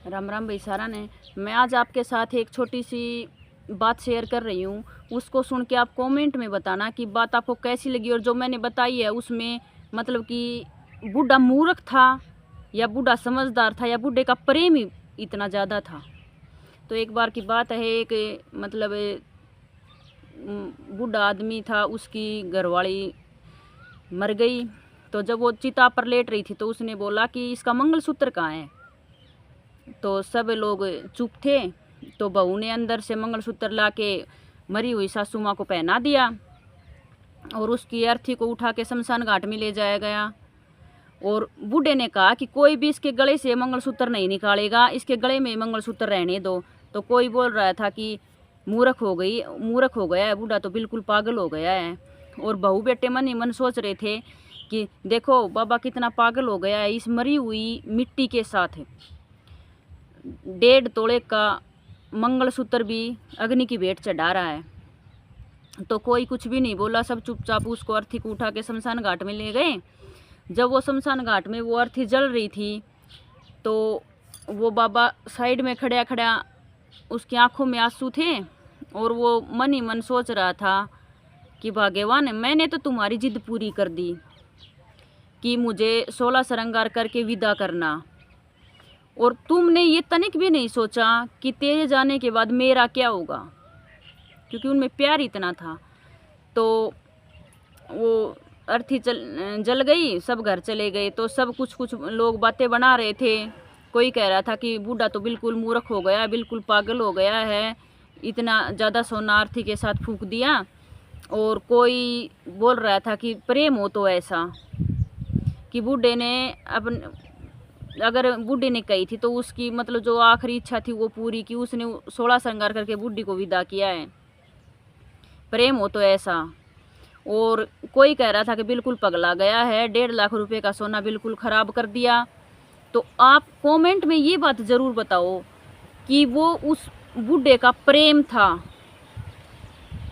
राम राम भाई सारा ने। मैं आज आपके साथ एक छोटी सी बात शेयर कर रही हूँ। उसको सुन के आप कमेंट में बताना कि बात आपको कैसी लगी, और जो मैंने बताई है उसमें मतलब कि बूढ़ा मूर्ख था या बूढ़ा समझदार था या बूढ़े का प्रेम ही इतना ज़्यादा था। तो एक बार की बात है, एक मतलब बूढ़ा आदमी था, उसकी घरवाली मर गई। तो जब वो चिता पर लेट रही थी तो उसने बोला कि इसका मंगलसूत्र कहाँ है। तो सब लोग चुप थे। तो बहू ने अंदर से मंगलसूत्र ला के मरी हुई सासू माँ को पहना दिया और उसकी अर्थी को उठा के शमशान घाट में ले जाया गया। और बूढ़े ने कहा कि कोई भी इसके गले से मंगलसूत्र नहीं निकालेगा, इसके गले में मंगलसूत्र रहने दो। तो कोई बोल रहा था कि मूर्ख हो गया है बूढ़ा, तो बिल्कुल पागल हो गया है। और बहू बेटे मन ही मन सोच रहे थे कि देखो बाबा कितना पागल हो गया है, इस मरी हुई मिट्टी के साथ 1.5 तोले का मंगलसूत्र भी अग्नि की भेंट चढ़ा रहा है। तो कोई कुछ भी नहीं बोला, सब चुपचाप उसको अर्थी को उठा के शमशान घाट में ले गए। जब वो शमशान घाट में वो अर्थी जल रही थी तो वो बाबा साइड में खड़ा खड़ा, उसकी आंखों में आंसू थे और वो मन ही मन सोच रहा था कि भगवान मैंने तो तुम्हारी जिद पूरी कर दी कि मुझे 16 श्रृंगार करके विदा करना, और तुमने ये तनिक भी नहीं सोचा कि तेरे जाने के बाद मेरा क्या होगा, क्योंकि उनमें प्यार इतना था। तो वो अर्थी जल गई, सब घर चले गए। तो सब कुछ लोग बातें बना रहे थे। कोई कह रहा था कि बूढ़ा तो बिल्कुल मूर्ख हो गया, बिल्कुल पागल हो गया है, इतना ज़्यादा सोना अर्थी के साथ फूंक दिया। और कोई बोल रहा था कि प्रेम हो तो ऐसा कि बूढ़े ने अगर बूढ़ी ने कही थी तो उसकी मतलब जो आखिरी इच्छा थी वो पूरी की, उसने 16 श्रृंगार करके बूढ़ी को विदा किया है। प्रेम हो तो ऐसा। और कोई कह रहा था कि बिल्कुल पगला गया है, 1.5 लाख रुपए का सोना बिल्कुल ख़राब कर दिया। तो आप कमेंट में ये बात ज़रूर बताओ कि वो उस बूढ़े का प्रेम था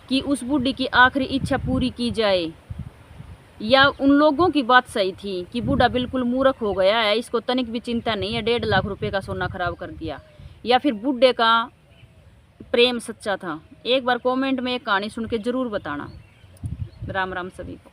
कि उस बूढ़ी की आखिरी इच्छा पूरी की जाए, या उन लोगों की बात सही थी कि बूढ़ा बिल्कुल मूर्ख हो गया है, इसको तनिक भी चिंता नहीं है, 1.5 लाख रुपए का सोना खराब कर दिया, या फिर बूढ़े का प्रेम सच्चा था। एक बार कमेंट में एक कहानी सुन के ज़रूर बताना। राम राम सभी को।